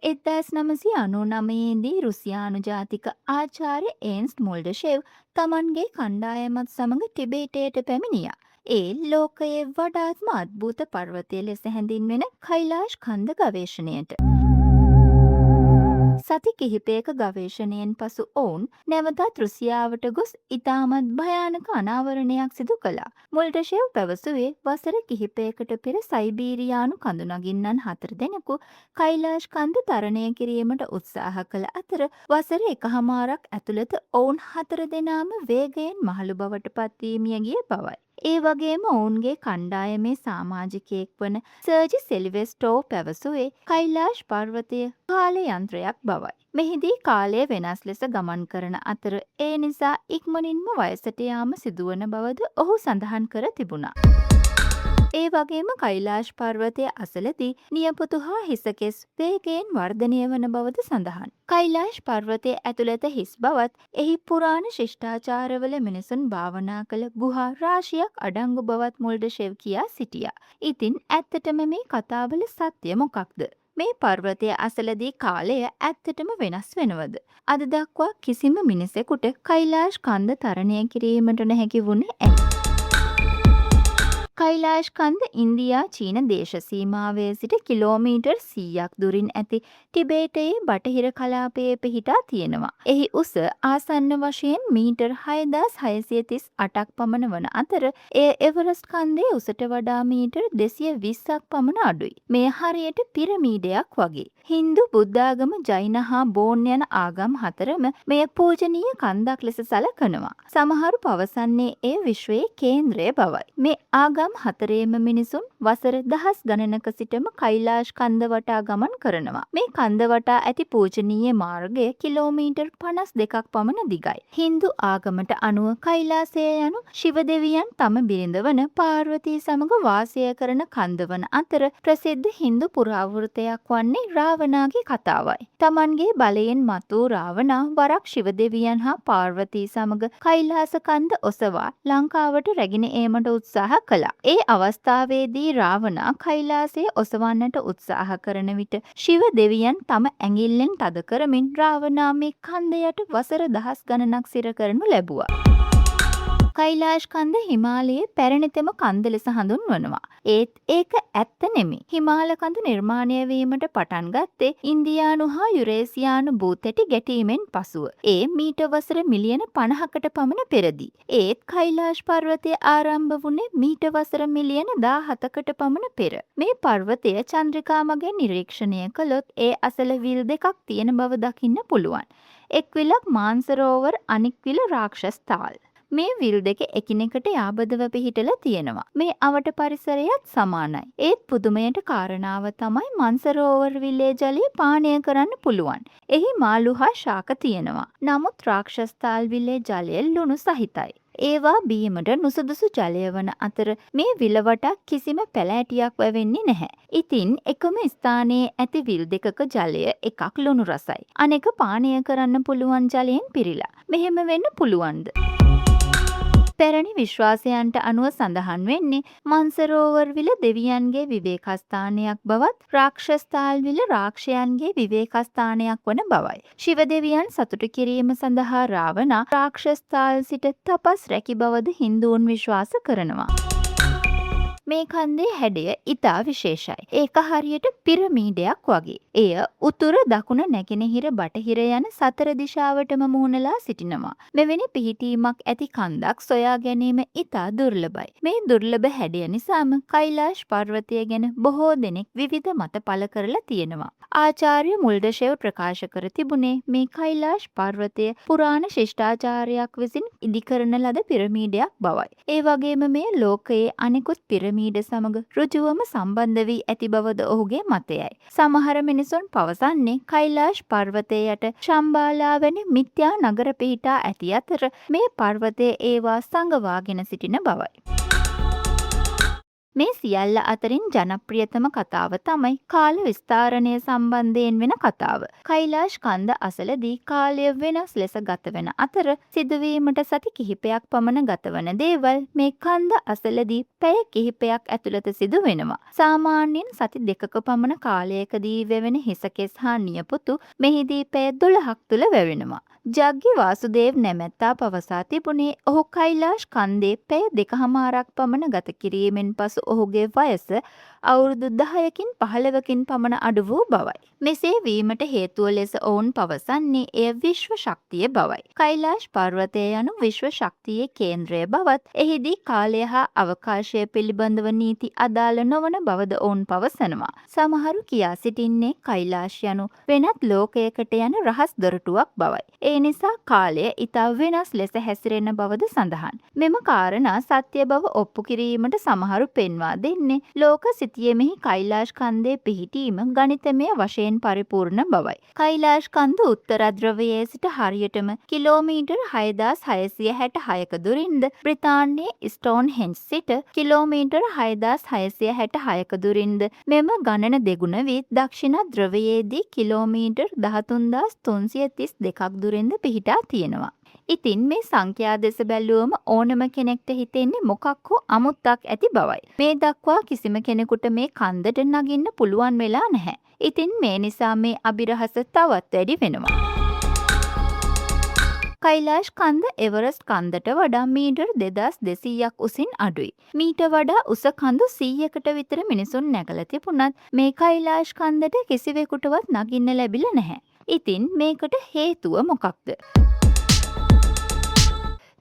1999දී රුසියානු ජාතික ආචාර්ය ඒන්ස්ට් මොල්ඩෂෙව් තමන්ගේ කණ්ඩායමත් සමඟ ටිබේටයට පැමිණියා. ඒ ලෝකයේ වඩාත්ම අද්භූත පර්වතය ලෙස හැඳින්වෙන කෛලාශ් කන්ද ගවේෂණයට. සති කිහිපයක ගවේෂණයෙන් පසු ඔවුන් නැවතත් රුසියාවට ගොස් ඉතාමත් භයානක අනාවරණයක් සිදු කළා. මුල්ඩෂෙව් පැවසුවේ වසර කිහිපයකට පෙර සයිබීරියානු කඳුනගින්නන් 4 දෙනෙකු කෛලාශ් කන්ද තරණය කිරීමට උත්සාහ කළ අතර වසර එකහමාරක් ඇතුළත ඔවුන් 4 දෙනාම වේගයෙන් මහලු බවට පත්වීමිය ගිය බවයි. ඒ වගේම ඔවුන්ගේ කණ්ඩායමේ සාමාජිකයෙක් වන සර්ජි සෙලිවෙස්ටෝ පැවසුවේ කෛලාශ් පර්වතය කාල යන්ත්‍රයක් බවයි. මෙහිදී කාලය වෙනස් ලෙස ගමන් කරන අතර ඒ නිසා ඉක්මනින්ම වයසට යාම සිදුවන බවද ඔහු සඳහන් කර තිබුණා. ඒ වගේම කෛලාශ් පර්වතය අසලදී නියපොතු හා හිසකෙස් වේගයෙන් වර්ධනය වන බවද සඳහන්. කෛලාශ් පර්වතය ඇතුළත හිස් බවත් එහි පුරාණ ශිෂ්ටාචාරවල මිනිසුන් භාවනා කළ ගුහා රාශියක් අඩංගු බවත් මොල්ඩෂෙව් කියා සිටියා. ඉතින් ඇත්තටම මේ කතාවල සත්‍ය මොකක්ද? මේ පර්වතය අසලදී කාලය ඇත්තටම වෙනස් වෙනවද? අද දක්වා කිසිම මිනිසෙකුට කෛලාශ් කන්ද තරණය කිරීමට නොහැකි වුණේ ඇයි? කෛලාශ් කන්ද ඉන්දියා චීන දේශ සීමාවේ සිට කිලෝමීටර් 100ක් දුරින් ඇති ටිබේටයේ බටහිර කලාපයේ පිහිටා තියෙනවා. එහි උස ආසන්න වශයෙන් මීටර් 6638ක් පමණ වන අතර එය එවරස්ට් කන්දේ උසට වඩා මීටර් 220ක් පමණ අඩුයි. මෙය හරියට පිරමීඩයක් වගේ. හින්දු, බුද්ධාගම, ජෛන හා බෝන් යන ආගම් හතරම මෙය පූජනීය කන්දක් ලෙස සැලකනවා. සමහරු පවසන්නේ එය විශ්වයේ කේන්ද්‍රය බවයි. මේ ආගම් හතරේම මිනිසුන් වසර දහස් ගණනක සිටම කෛලාශ් කන්ද වටා ගමන් කරනවා. මේ කන්ද වටා ඇති පූජනීය මාර්ගය කිලෝමීටර් 52ක් පමණ දිගයි. හින්දු ආගමට අනුව කෛලාසය යනු ශිව දෙවියන් තම බිරිඳ වන පාර්වතී සමග වාසය කරන කන්ද වන අතර ප්‍රසිද්ධ හින්දු පුරාවෘත්තයක් වන්නේ රාවණාගේ කතාවයි. තමන්ගේ බලයෙන් මත් වූ රාවණා වරක් ශිව දෙවියන් හා පාර්වතී සමග කෛලාස කන්ද ඔසවා ලංකාවට රැගෙන ඒමට උත්සාහ කළා. ඒ අවස්ථාවේදී රාවණා කෛලාසය ඔසවන්නට උත්සාහ කරන විට ශිව දෙවියන් තම ඇඟිල්ලෙන් තද කරමින් රාවණා මේ කන්ද යට වසර දහස් ගණනක් සිර කරනු ලැබුවා. කෛලාශ් කන්ද හිමාලයේ පැරණිතම කන්ද ලෙස හඳුන්වනවා. ඒත් ඒක ඇත්ත නෙමෙයි. හිමාල කන්ද නිර්මාණය වීමට පටන් ගත්තේ ඉන්දියානු හා යුරේසියානු භූතැටි ගැටීමෙන් පසුව. ඒ මීට වසර මිලියන 50කට පමණ පෙරදී. ඒත් කෛලාශ් පර්වතය ආරම්භ වුණේ මීට වසර මිලියන 17කට පමණ පෙර. මේ පර්වතය චන්ද්‍රිකා මගෙන් නිරීක්ෂණය කළොත් ඒ අසල විල් දෙකක් තියෙන බව දකින්න පුළුවන්. එක් විලක් මාන්සරෝවර්, අනෙක් විල රාක්ෂස් තාල්. මේ විල් දෙක එකිනෙකට යාබදව පිහිටලා තියෙනවා. මේ අවට පරිසරයත් සමානයි. ඒත් පුදුමයට කාරණාව තමයි මන්සරෝවර් විලේ ජලය පානය කරන්න පුළුවන්. එහි මාළු හා ශාක තියෙනවා. නමුත් රාක්ෂස් තාල් විලේ ජලය ලුණු සහිතයි. ඒවා බීමට නුසුදුසු ජලය වන අතර මේ විල වටා කිසිම පැලෑටියක් වැවෙන්නේ නැහැ. ඉතින් එකම ස්ථානයේ ඇති විල් දෙකක ජලය එකක් ලුණු රසයි. අනෙක පානය කරන්න පුළුවන් ජලයෙන් පිරීලා. මෙහෙම වෙන්න පුළුවන්ද? පැරණි විශ්වාසයන්ට අනුව සඳහන් වෙන්නේ මන්සරෝවර් විල දෙවියන්ගේ විවේකස්ථානයක් බවත් රාක්ෂස් තාල් විල රාක්ෂයන්ගේ විවේකස්ථානයක් වන බවයි. ශිව දෙවියන් සතුටු කිරීම සඳහා රාවණා රාක්ෂස් තාල් සිට තපස් රැකි බවද හින්දුන් විශ්වාස කරනවා. මේ කන්දේ හැඩය ඉතා විශේෂයි. ඒක හරියට පිරමීඩයක් වගේ. එය උතුර, දකුණ, නැගෙනහිර, බටහිර යන සතර දිශාවටම මුහුණලා සිටිනවා. මෙවැනි පිහිටීමක් ඇති කන්දක් සොයා ගැනීම ඉතා දුර්ලභයි. මේ දුර්ලභ හැඩය නිසාම කෛලාශ් පර්වතය ගැන බොහෝ දෙනෙක් විවිධ මත පළ කරලා තියෙනවා. ආචාර්ය මුල්ඩෂෙව් ප්‍රකාශ කර තිබුණේ මේ කෛලාශ් පර්වතය පුරාණ ශිෂ්ටාචාරයක් විසින් ඉදිකරන ලද පිරමීඩයක් බවයි. ඒ වගේම මේ ලෝකයේ අනෙකුත් පිරමීඩ සමග ඍජුවම සම්බන්ධ වී ඇති බවද ඔහුගේ මතයයි. සමහර මිනිසුන් පවසන්නේ කෛලාශ් පර්වතය යට ශම්බාලා වැනි මිත්‍යා නගර පිහිටා ඇති අතර මේ පර්වතය ඒවා සංගවාගෙන සිටින බවයි. මේ සියල්ල අතරින් ජනප්‍රියතම කතාව තමයි කාල විස්තරණය සම්බන්ධයෙන් වෙන කතාව. කෛලාශ් කන්ද අසලදී කාලය වෙනස් ලෙස ගත වෙන අතර සිදුවීමට සති කිහිපයක් පමණ ගතවන දේවල් මේ කන්ද අසලදී පැය කිහිපයක් ඇතුළත සිදු වෙනවා. සාමාන්‍යයෙන් සති දෙකක පමණ කාලයකදී වැවෙන හිසකෙස් හා නියපොතු මෙහිදී පැය 12ක් තුල වැවෙනවා. ජග්ගි වාසුදේව් නැමැත්තා පවසා තිබුණේ ඔහු කෛලාශ් කන්දේ පැය 2කමාරක් පමණ ගත කිරීමෙන් පසු ඔහුගේ වයස අවුරුදු 10කින් 15කින් පමණ අඩු වූ බවයි. මෙසේ වීමට හේතුව ලෙස ඔවුන් පවසන්නේ එය විශ්ව ශක්තිය බවයි. කෛලාශ් පර්වතය යනු විශ්ව ශක්තියේ කේන්ද්‍රය බවත් එහිදී කාලය හා අවකාශය පිළිබඳව නීති අදාළ නොවන බවද ඔවුන් පවසනවා. සමහරු කියා සිටින්නේ කෛලාශ් යනු වෙනත් ලෝකයකට යන රහස් දොරටුවක් බවයි. ඒ නිසා කාලය ඉතා වෙනස් ලෙස හැසිරෙන බවද සඳහන්. මෙම කාරණා සත්‍ය බව ඔප්පු කිරීමට සමහරු පෙන්වා දෙන්නේ ලෝක සිතියමෙහි කෛලාශ් කන්දේ පිහිටීම ගණිතමය වශයෙන් පරිපූර්ණ බවයි. කෛලාශ් කන්ද උත්තර ධ්‍රවයේ සිට හරියටම කිලෝමීටර් 6666ක දුරින්ද බ්‍රිතාන්‍යයේ ස්ටෝන්හෙන්ජ් සිට කිලෝමීටර් 6666ක දුරින්ද මෙම ගණන දෙගුණ වී දක්ෂිණ ධ්‍රවයේදී කිලෝමීටර් 13332ක් දුරින්ද පිහිටා තියෙනවා. ඉතින් මේ සංඛ්‍යා දෙස බැලුවම ඕනම කෙනෙක්ට හිතෙන්නේ මොකක් හෝ අමුත්තක් ඇති බවයි. මේ දක්වා කිසිම කෙනෙකුට මේ කන්දට නගින්න පුළුවන් වෙලා නැහැ. ඉතින් මේ නිසා මේ අභිරහස තවත් වැඩි වෙනවා. කෛලාශ් කන්ද එවරස්ට් කන්දට වඩා මීටර් 2200ක් උසින් අඩුයි. මීට වඩා උස කඳු 100කට විතර මිනිසුන් නැගලා තිබුණත් මේ කෛලාශ් කන්දට කිසිවෙකුටවත් නගින්න ලැබිලා නැහැ. ඉතින් මේකට හේතුව මොකක්ද?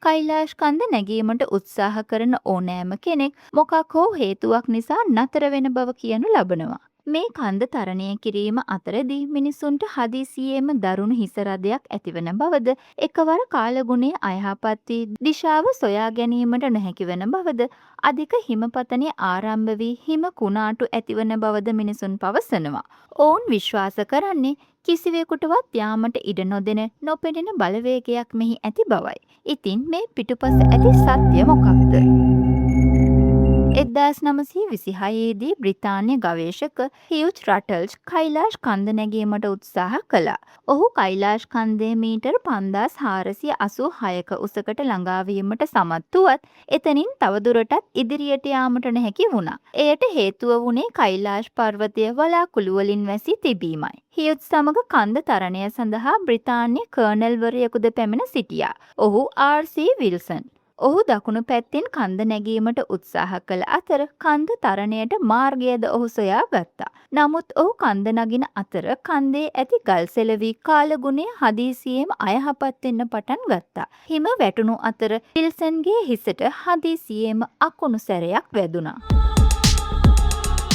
කෛලාශ් කන්ද නැගීමට උත්සාහ කරන ඕනෑම කෙනෙක් මොකක් හෝ හේතුවක් නිසා නතර වෙන බව කියනු ලබනවා. මේ කන්ද තරණය කිරීම අතරදී මිනිසුන්ට හදිසියේම දරුණු හිස රදයක් ඇතිවන බවද එකවර කාලගුණයේ අයහපත් වී දිශාව සොයා ගැනීමට නොහැකි වන බවද අධික හිමපතනය ආරම්භ වී හිම කුණාටු ඇතිවන බවද මිනිසුන් පවසනවා. ඔවුන් විශ්වාස කරන්නේ කිසිවෙකුටවත් යාමට ඉඩ නොදෙන නොපෙනෙන බලවේගයක් මෙහි ඇති බවයි. ඉතින් මේ පිටුපස ඇති සත්‍ය මොකක්ද? 1926 දී බ්‍රිතාන්‍ය ගවේෂක හියුජ් රටල්ස් කෛලාශ් කන්ද නැගීමට උත්සාහ කළා. ඔහු කෛලාශ් කන්දේ මීටර් 5486ක උසකට ළඟා වීමට සමත් වුවත් එතනින් තවදුරටත් ඉදිරියට යාමට නොහැකි වුණා. එයට හේතුව වුණේ කෛලාශ් පර්වතය වලාකුළු වලින් වැසී තිබීමයි. හියුජ් සමග කන්ද තරණය සඳහා බ්‍රිතාන්‍ය කර්නල්වරයෙකුද පැමිණ සිටියා. ඔහු ආර්.සී. විල්සන්. ඔහු දකුණු පැත්තෙන් කන්ද නැගීමට උත්සාහ කළ අතර කන්ද තරණයට මාර්ගයද ඔහු සොයා ගත්තා. නමුත් ඔහු කන්ද නගින අතර කන්දේ ඇති ගල් සෙලවී කාලගුණය හදිසියේම අයහපත් වෙන්න පටන් ගත්තා. හිම වැටුණු අතර විල්සන්ගේ හිසට හදිසියේම අකුණු සැරයක් වැදුනා.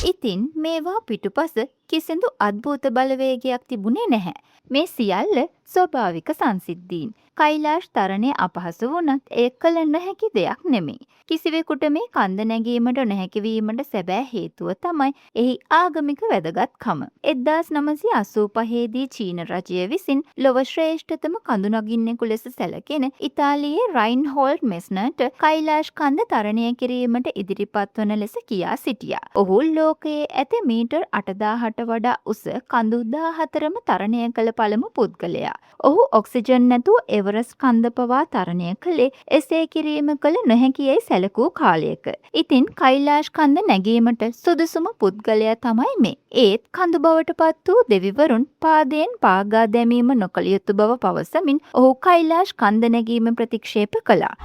ඉතින් මේවා පිටුපස කිසිදු අද්භූත බලවේගයක් තිබුණේ නැහැ. මේ සියල්ල ස්වභාවික සංසිද්ධීන්. කෛලාශ් තරණය අපහසු වුණත් එය කළ නොහැකි දෙයක් නෙමෙයි. කිසිවෙකුට මේ කන්ද නැගීමට නොහැකි වීමට සැබෑ හේතුව තමයි එහි ආගමික වැදගත්කම. 1985 දී චීන රජය විසින් ලොව ශ්‍රේෂ්ඨතම කඳු නගින්නෙකු ලෙස සැලකෙන ඉතාලියේ රයින්හෝල්ඩ් මෙස්නර්ට කෛලාශ් කන්ද තරණය කිරීමට ඉදිරිපත් වන ලෙස කියා සිටියා. ඔහු ලෝකයේ ඇති මීටර් 8000ට වඩා උස කඳු 14ම තරණය කළ පළමු පුද්ගලයා. ඔහු ඔක්සිජන් නැතුව එවරස්ට් කන්ද පවා තරණය කළේ එසේ කිරීම කළ නොහැකි යයි සැලකූ කාලයක. ඉතින් කෛලාශ් කන්ද නැගීමට සුදුසුම පුද්ගලයා තමයි මේ. ඒත් කඳු බවට පත් වූ දෙවිවරුන් පාදයෙන් පාගා දැමීම නොකළ යුතු බව පවසමින් ඔහු කෛලාශ් කන්ද නැගීම ප්‍රතික්ෂේප කළා.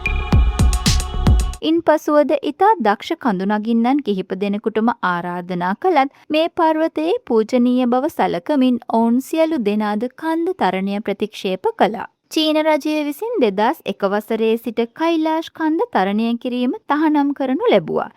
ඉන්පසුවද ඉතා දක්ෂ කඳු නගින්නන් කිහිප දෙනෙකුටම ආරාධනා කළත් මේ පර්වතයේ පූජනීය බව සලකමින් ඔවුන් සියලු දෙනාද කන්ද තරණය ප්‍රතික්ෂේප කළා. චීන රජය විසින් 2001 වසරේ සිට කෛලාශ් කන්ද තරණය කිරීම තහනම් කරනු ලැබුවා.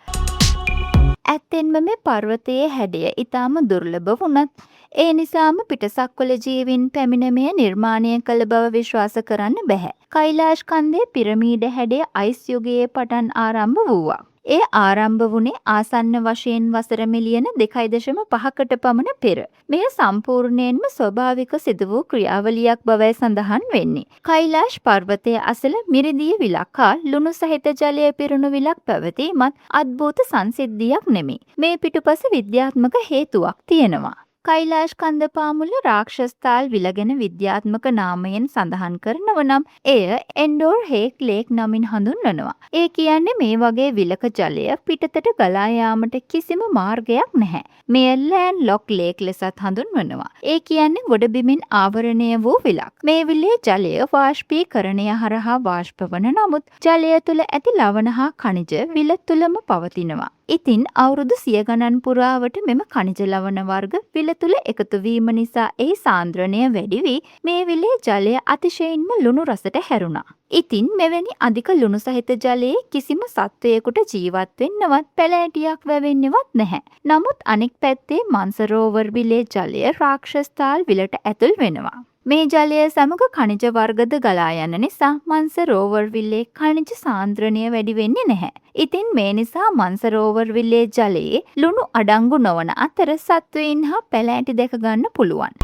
ඇත්තෙන්ම මේ පර්වතයේ හැඩය ඉතාම දුර්ලභ වුණත් ඒ නිසාම පිටසක්වල ජීවීන් පැමිණ මෙය නිර්මාණය කළ බව විශ්වාස කරන්න බැහැ. කෛලාශ කන්දේ පිරමීඩ හැඩය අයිස් යුගයේ පටන් ආරම්භ වූවා. ඒ ආරම්භ වුණේ ආසන්න වශයෙන් වසර මිලියන 2.5කට පමණ පෙර. මෙය සම්පූර්ණයෙන්ම ස්වභාවික සිදු වූ ක්‍රියාවලියක් බවයි සඳහන් වෙන්නේ. කෛලාශ පර්වතයේ අසල මිරිදිය විලක් හා ලුණු සහිත ජලය පිරුණු විලක් පැවතීමත් අද්භූත සංසිද්ධියක් නෙමෙයි. මේ පිටුපස විද්‍යාත්මක හේතුවක් තියෙනවා. කෛලාශ කන්ද පාමුල රාක්ෂස්තාල් විල ගැන විද්‍යාත්මක නාමයෙන් සඳහන් කරනව නම් එය එන්ඩෝර් හේක් ලේක් නමින් හඳුන්වනවා. ඒ කියන්නේ මේ වගේ විලක ජලය පිටතට ගලා යාමට කිසිම මාර්ගයක් නැහැ. මෙය ලෑන්ඩ් ලොක් ලේක් ලෙසත් හඳුන්වනවා. ඒ කියන්නේ ගොඩබිමින් ආවරණය වූ විලක්. මේ විලේ ජලය වාෂ්පීකරණය හරහා වාෂ්ප වන නමුත් ජලය තුළ ඇති ලවණ හා ඛනිජ විල තුළම පවතිනවා. ඉතින් අවුරුදු 100 ගණන් පුරාවට මෙම ඛනිජ ලවණ වර්ග විල තුළ එකතු වීම නිසා එහි සාන්ද්‍රණය වැඩි වී මේ විලේ ජලය අතිශයින්ම ලුණු රසට හැරුණා. ඉතින් මෙවැනි අධික ලුණු සහිත ජලයේ කිසිම සත්වයකට ජීවත් වෙන්නවත් පැලෑටියක් වැවෙන්නවත් නැහැ. නමුත් අනෙක් පැත්තේ මන්සරෝවර් විලේ ජලය රාක්ෂස්තාල් විලට ඇතුල් වෙනවා. මේ ජලය සමග ඛනිජ වර්ගද ගලා යන නිසා මන්සරෝවර් විල්ලේ ඛනිජ සාන්ද්‍රණය වැඩි වෙන්නේ නැහැ. ඉතින් මේ නිසා මන්සරෝවර් විල්ලේ ජලයේ ලුණු අඩංගු නොවන අතර සත්වයින් හා පැලෑටි දැක ගන්න පුළුවන්.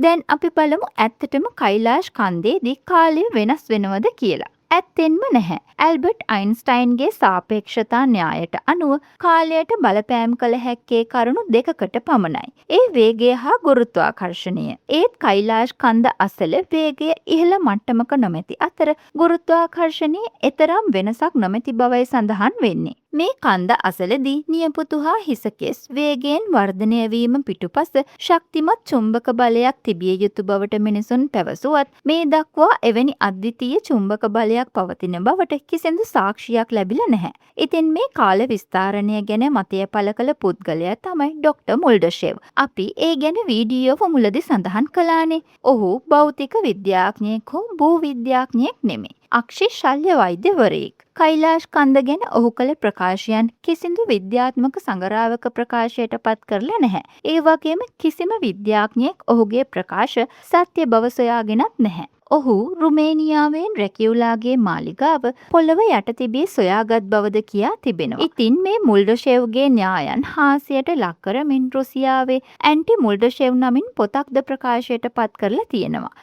දැන් අපි බලමු ඇත්තටම කෛලාශ කන්දේදී කාලය වෙනස් වෙනවද කියලා. ඇත්තෙන්ම නැහැ. ඇල්බර්ට් අයින්ස්ටයින්ගේ සාපේක්ෂතා න්‍යායට අනුව කාලයට බලපෑම් කළ හැක්කේ කරුණු දෙකකට පමණයි. ඒ වේගය හා ගුරුත්වාකර්ෂණය. ඒත් කෛලාශ කන්ද අසල වේගය ඉහළ මට්ටමක නොමැති අතර ගුරුත්වාකර්ෂණයේ එතරම් වෙනසක් නොමැති බවයි සඳහන් වෙන්නේ. මේ කන්ද අසලදී නියපොතු හා හිසකෙස් වේගයෙන් වර්ධනය වීම පිටුපස ශක්තිමත් චුම්බක බලයක් තිබිය යුතු බවට මිනිසුන් පැවසුවත් මේ දක්වා එවැනි අද්විතීය චුම්බක බලයක් පවතින බවට කිසිදු සාක්ෂියක් ලැබිලා නැහැ. ඉතින් මේ කාල විස්තරණය ගැන මතය පළ කළ පුද්ගලයා තමයි ඩොක්ටර් මුල්ඩෂෙව්. අපි ඒ ගැන වීඩියෝ මුලදී සඳහන් කළානේ. ඔහු භෞතික විද්‍යාඥයෙක් හෝ භූ විද්‍යාඥයෙක් නෙමෙයි. අක්ෂි ශල්‍ය වෛද්‍යවරයෙක්. කෛලාශ කන්ද ගැන ඔහු කළ ප්‍රකාශයන් කිසිදු විද්‍යාත්මක සංගරාවක ප්‍රකාශයට පත් කරලා නැහැ. ඒ වගේම කිසිම විද්‍යාඥයෙක් ඔහුගේ ප්‍රකාශ සත්‍ය බව සොයාගෙනත් නැහැ. ඔහු රුමේනියාවෙන් රැකියුලාගේ මාලිගාව පොළව යට තිබී සොයාගත් බවද කියා තිබෙනවා. ඉතින් මේ මුල්ඩෂෙව්ගේ න්‍යායන් හාස්‍යයට ලක් කරමින් රුසියාවේ ඇන්ටි මුල්ඩෂෙව් නමින් පොතක්ද ප්‍රකාශයට පත් කරලා තියෙනවා.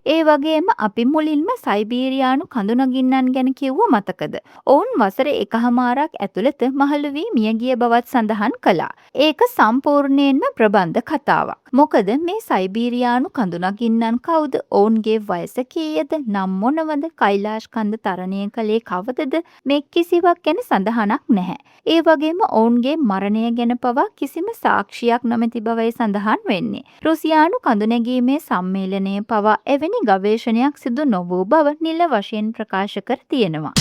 ඒ වගේම අපි මුලින්ම සයිබීරියානු කඳුනගින්නන් ගැන කිව්ව මතකද? ඔවුන් වසර 1කමාරක් ඇතුළත මහලු වී මියගිය බවත් සඳහන් කළා. ඒක සම්පූර්ණයෙන්ම ප්‍රබන්ධ කතාවක්. මොකද මේ සයිබීරියානු කඳුනගින්නන් කවුද? ඔවුන්ගේ වයස කීයද? නම් මොනවද? කෛලාශ කන්ද තරණය කළේ කවදද? මේ කිසිවක් ගැන සඳහනක් නැහැ. ඒ වගේම ඔවුන්ගේ මරණය ගැන පවා කිසිම සාක්ෂියක් නොමැති බවයි සඳහන් වෙන්නේ. රුසියානු කඳුනැගීමේ සම්මේලනය පවා එවැනි ගවේෂණයක් සිදු නොවූ බව නිල වශයෙන් ප්‍රකාශ කර තියෙනවා.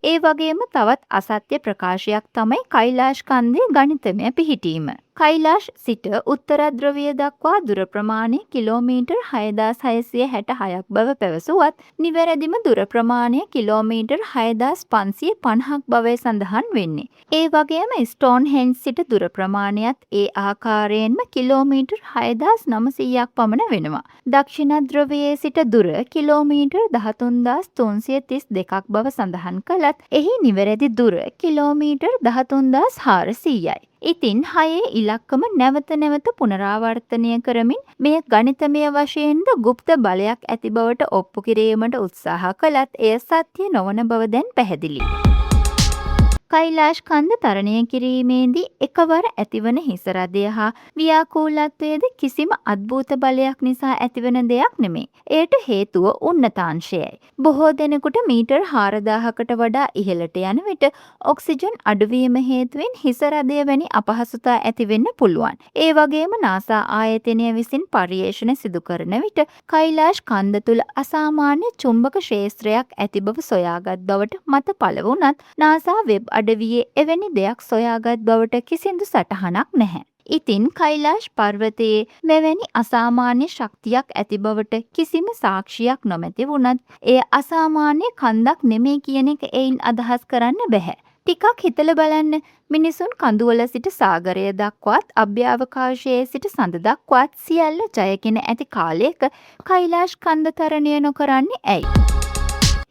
ඒ වගේම තවත් අසත්‍ය ප්‍රකාශයක් තමයි කෛලාශ කන්දේ ගණිතමය පිහිටීම. කෛලාශ සිට උත්තර ධ්‍රවය දක්වා දුර ප්‍රමාණය කිලෝමීටර් 6666ක් බව පැවසුවත් නිවැරදිම දුර ප්‍රමාණය කිලෝමීටර් 6550ක් බවයි සඳහන් වෙන්නේ. ඒ වගේම ස්ටෝන්හෙන්ජ් සිට දුර ප්‍රමාණයත් ඒ ආකාරයෙන්ම කිලෝමීටර් 6900ක් පමණ වෙනවා. දක්ෂිණ ධ්‍රවයේ සිට දුර කිලෝමීටර් 13332ක් බව සඳහන් කළත් එහි නිවැරදි දුර කිලෝමීටර් 13400යි. ඉතින් 6 ඉලක්කම නැවත නැවත පුනරාවර්තනය කරමින් මෙය ගණිතමය වශයෙන්ද গুপ্ত බලයක් ඇති බවට ඔප්පු කිරීමට උත්සාහ කළත් එය සත්‍ය නොවන බව දැන් පැහැදිලි. කෛලාශ කන්ද තරණය කිරීමේදී එකවර ඇතිවන හිසරදය හා ව්‍යාකූලත්වයේද කිසිම අද්භූත බලයක් නිසා ඇතිවන දෙයක් නෙමෙයි. එයට හේතුව උන්නතාංශයයි. බොහෝ දෙනෙකුට මීටර් 4000කට වඩා ඉහළට යන විට ඔක්සිජන් අඩුවීම හේතුවෙන් හිසරදය වැනි අපහසුතා ඇති වෙන්න පුළුවන්. ඒ වගේම නාසා ආයතනය විසින් පර්යේෂණ සිදු කරන විට කෛලාශ කන්ද තුල අසාමාන්‍ය චුම්බක ක්ෂේත්‍රයක් ඇති බව සොයාගත් බවට මත පළ වුණත් නාසා වෙබ් අඩවියේ එවැනි දෙයක් සොයාගත් බවට කිසිදු සටහනක් නැහැ. ඉතින් කෛලාශ පර්වතයේ මෙවැනි අසාමාන්‍ය ශක්තියක් ඇති බවට කිසිම සාක්ෂියක් නොමැති වුණත් එය අසාමාන්‍ය කන්දක් නෙමෙයි කියන එක එයින් අදහස් කරන්න බැහැ. ටිකක් හිතලා බලන්න මිනිසුන් කඳුවල සිට සාගරය දක්වාත් අභ්‍යවකාශයේ සිට සඳ දක්වාත් සියල්ල ජයගෙන ඇති කාලයක කෛලාශ් කන්ද තරණය නොකරන්නේ ඇයි?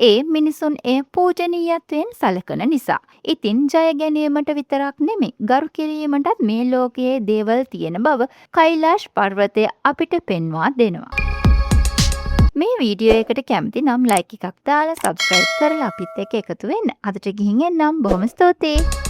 ඒ මිනිසුන් එය පූජනීයත්වයෙන් සලකන නිසා. ඉතින් ජය ගැනීමට විතරක් නෙමෙයි ගරු කිරීමටත් මේ ලෝකයේ දේවල් තියෙන බව කෛලාශ් පර්වතය අපිට පෙන්වා දෙනවා. මේ වීඩියෝ එකට කැමති නම් ලයික් එකක් දාලා සබ්ස්ක්‍රයිබ් කරලා අපිත් එක්ක එකතු වෙන්න. අදට ගිහින් එන්නම්. බොහොම ස්තුතියි.